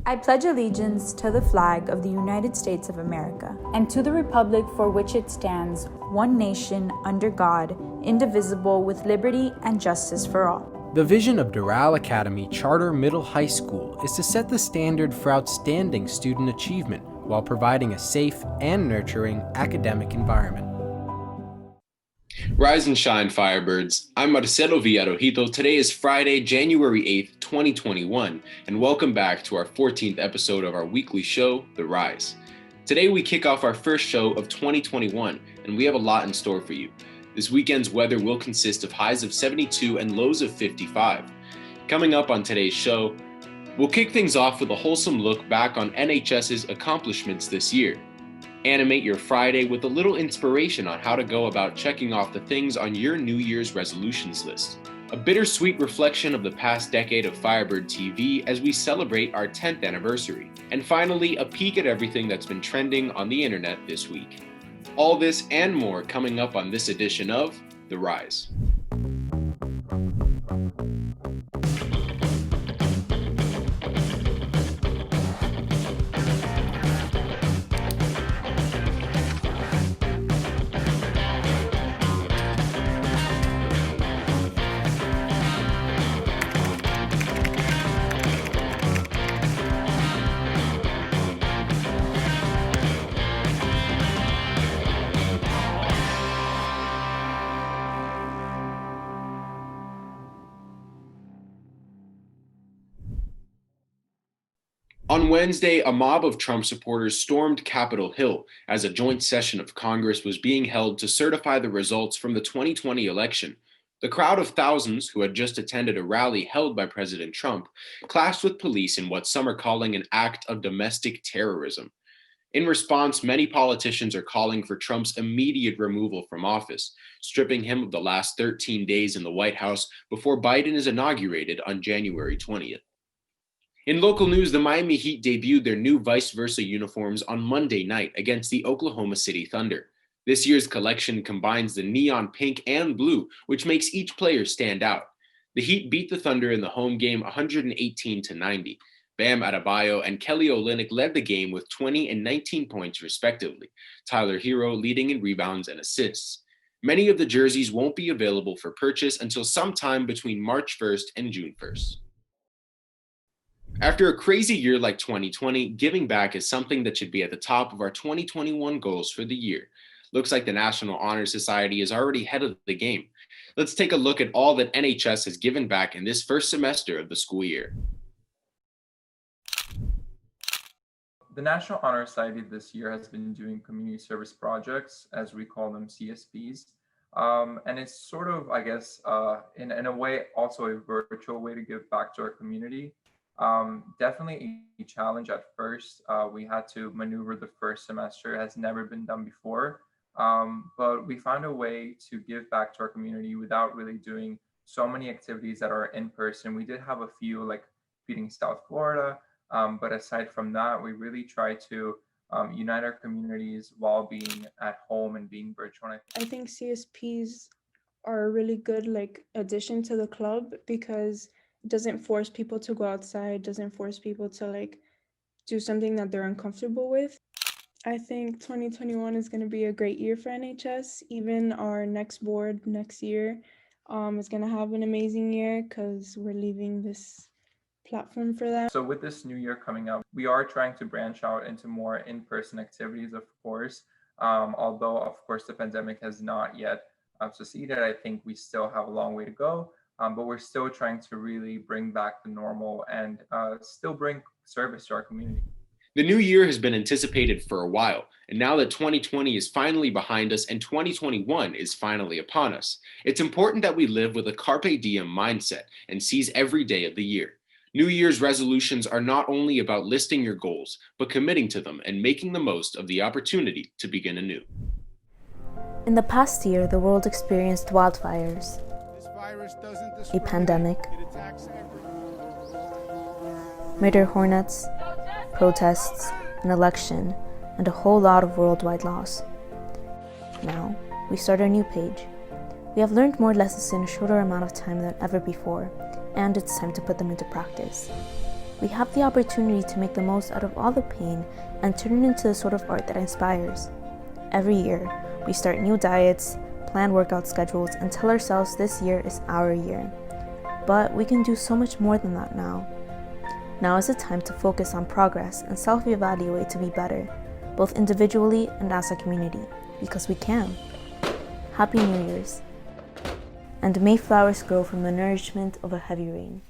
I pledge allegiance to the flag of the United States of America and to the republic for which it stands, one nation, under God, indivisible, with liberty and justice for all. The vision of Doral Academy Charter Middle High School is to set the standard for outstanding student achievement while providing a safe and nurturing academic environment. Rise and shine, Firebirds. I'm Marcelo Villarojito. Today is Friday, January 8th, 2021, and welcome back to our 14th episode of our weekly show, The Rise. Today we kick off our first show of 2021, and we have a lot in store for you. This weekend's weather will consist of highs of 72 and lows of 55. Coming up on today's show, we'll kick things off with a wholesome look back on NHS's accomplishments this year. Animate your Friday with a little inspiration on how to go about checking off the things on your New Year's resolutions list. A bittersweet reflection of the past decade of Firebird TV as we celebrate our 10th anniversary. And finally, a peek at everything that's been trending on the internet this week. All this and more coming up on this edition of The Rise. On Wednesday, a mob of Trump supporters stormed Capitol Hill as a joint session of Congress was being held to certify the results from the 2020 election. The crowd of thousands who had just attended a rally held by President Trump clashed with police in what some are calling an act of domestic terrorism. In response, many politicians are calling for Trump's immediate removal from office, stripping him of the last 13 days in the White House before Biden is inaugurated on January 20th. In local news, the Miami Heat debuted their new vice versa uniforms on Monday night against the Oklahoma City Thunder. This year's collection combines the neon pink and blue, which makes each player stand out. The Heat beat the Thunder in the home game 118-90. Bam Adebayo and Kelly Olynyk led the game with 20 and 19 points respectively, Tyler Hero leading in rebounds and assists. Many of the jerseys won't be available for purchase until sometime between March 1st and June 1st. After a crazy year like 2020, giving back is something that should be at the top of our 2021 goals for the year. Looks like the National Honor Society is already ahead of the game. Let's take a look at all that NHS has given back in this first semester of the school year. The National Honor Society this year has been doing community service projects, as we call them, CSPs. And it's sort of, I guess, in a way, also a virtual way to give back to our community. Definitely a challenge at first. We had to maneuver the first semester. It has never been done before. But we found a way to give back to our community without really doing so many activities that are in person. We did have a few, like Feeding South Florida. But aside from that, we really try to unite our communities while being at home and being virtual. I think CSPs are a really good addition to the club because it doesn't force people to go outside, doesn't force people to do something that they're uncomfortable with. I think 2021 is going to be a great year for NHS. Even our next board next year is going to have an amazing year because we're leaving this platform for them. So with this new year coming up, we are trying to branch out into more in-person activities, of course. Although, of course, the pandemic has not yet succeeded. I think we still have a long way to go. But we're still trying to really bring back the normal and still bring service to our community. The new year has been anticipated for a while, and now that 2020 is finally behind us and 2021 is finally upon us, it's important that we live with a carpe diem mindset and seize every day of the year. New Year's resolutions are not only about listing your goals, but committing to them and making the most of the opportunity to begin anew. In the past year, the world experienced wildfires, a pandemic, murder hornets, protests, an election, and a whole lot of worldwide loss. Now, we start a new page. We have learned more lessons in a shorter amount of time than ever before, and it's time to put them into practice. we have the opportunity to make the most out of all the pain and turn it into the sort of art that inspires. Every year, we start new diets, plan workout schedules, and tell ourselves this year is our year. But we can do so much more than that now. Now is the time to focus on progress and self-evaluate to be better, both individually and as a community, because we can. Happy New Year's. And may flowers grow from the nourishment of a heavy rain.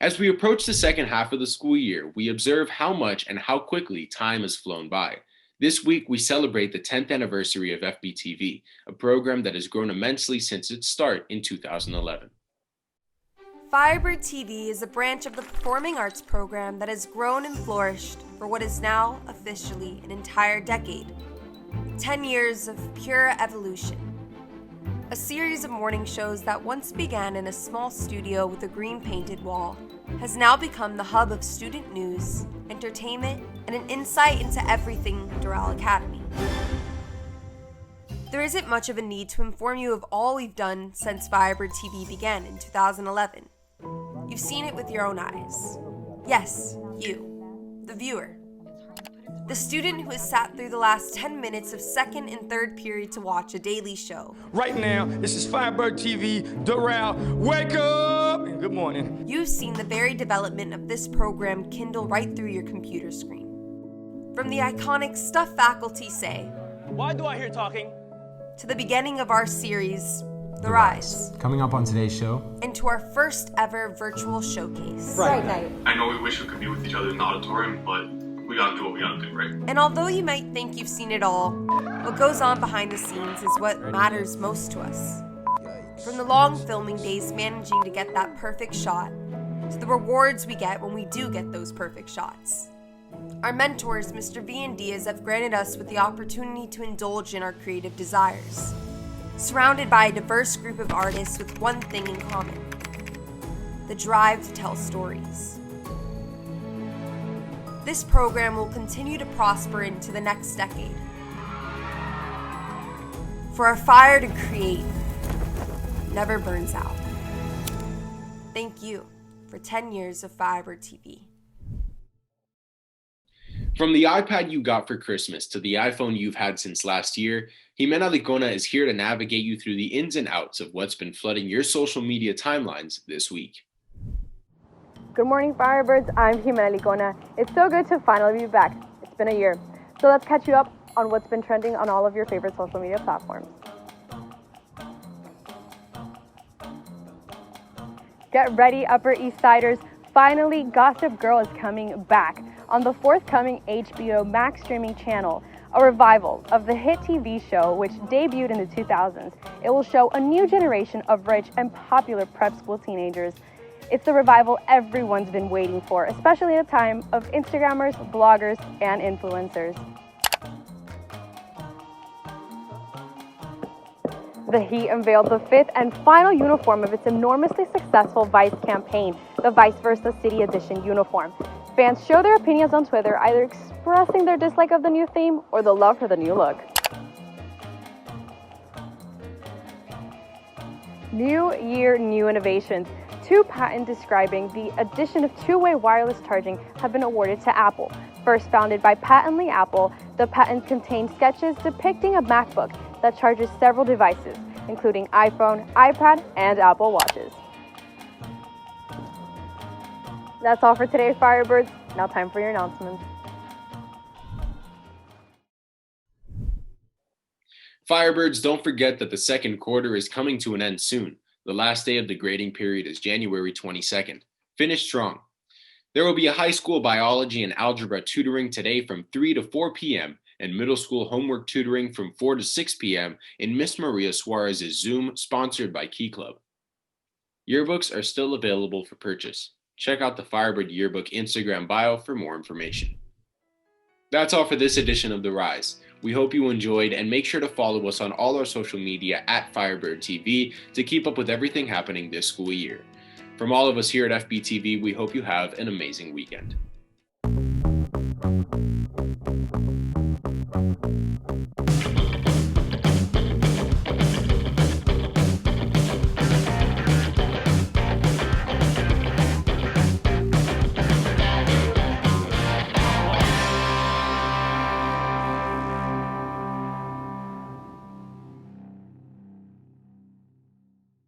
As we approach the second half of the school year, we observe how much and how quickly time has flown by. This week, we celebrate the 10th anniversary of FBTV, a program that has grown immensely since its start in 2011. Firebird TV is a branch of the performing arts program that has grown and flourished for what is now officially an entire decade. 10 years of pure evolution. A series of morning shows that once began in a small studio with a green painted wall has now become the hub of student news, entertainment, and an insight into everything Doral Academy. There isn't much of a need to inform you of all we've done since Firebird TV began in 2011. You've seen it with your own eyes. Yes, you, the viewer. The student who has sat through the last 10 minutes of second and third period to watch a daily show. Right now, this is Firebird TV, Doral, wake up, and good morning. You've seen the very development of this program kindle right through your computer screen. From the iconic Stuff Faculty Say, Why do I hear talking? to the beginning of our series, The Rise, Coming up on today's show, and to our first ever virtual showcase. Right night. I know we wish we could be with each other in the auditorium, but we gotta do what we gotta do, right? And although you might think you've seen it all, what goes on behind the scenes is what matters most to us. From the long filming days managing to get that perfect shot, to the rewards we get when we do get those perfect shots. Our mentors, Mr. V and Diaz, have granted us with the opportunity to indulge in our creative desires. Surrounded by a diverse group of artists with one thing in common: the drive to tell stories. This program will continue to prosper into the next decade. For our fire to create never burns out. Thank you for 10 years of Firebird TV. From the iPad you got for Christmas to the iPhone you've had since last year, Ximena Licona is here to navigate you through the ins and outs of what's been flooding your social media timelines this week. Good morning, Firebirds. I'm Ximena Licona. It's so good to finally be back. It's been a year. So let's catch you up on what's been trending on all of your favorite social media platforms. Get ready, Upper East Siders. Finally, Gossip Girl is coming back on the forthcoming HBO Max streaming channel, a revival of the hit TV show which debuted in the 2000s. It will show a new generation of rich and popular prep school teenagers. It's the revival everyone's been waiting for, especially at a time of Instagrammers, bloggers, and influencers. The Heat unveiled the fifth and final uniform of its enormously successful Vice campaign, the Vice Versa City Edition uniform. Fans show their opinions on Twitter, either expressing their dislike of the new theme or the love for the new look. New year, new innovations. 2 patents describing the addition of two-way wireless charging have been awarded to Apple. First founded by Patently Apple, the patents contain sketches depicting a MacBook that charges several devices, including iPhone, iPad, and Apple Watches. That's all for today, Firebirds. Now time for your announcements. Firebirds, don't forget that the second quarter is coming to an end soon. The last day of the grading period is January 22nd. Finish strong. There will be a high school biology and algebra tutoring today from 3 to 4 p.m. and middle school homework tutoring from 4 to 6 p.m. in Miss Maria Suarez's Zoom, sponsored by Key Club. Yearbooks are still available for purchase. Check out the Firebird Yearbook Instagram bio for more information. That's all for this edition of The Rise. We hope you enjoyed, and make sure to follow us on all our social media at Firebird TV to keep up with everything happening this school year. From all of us here at FBTV, we hope you have an amazing weekend.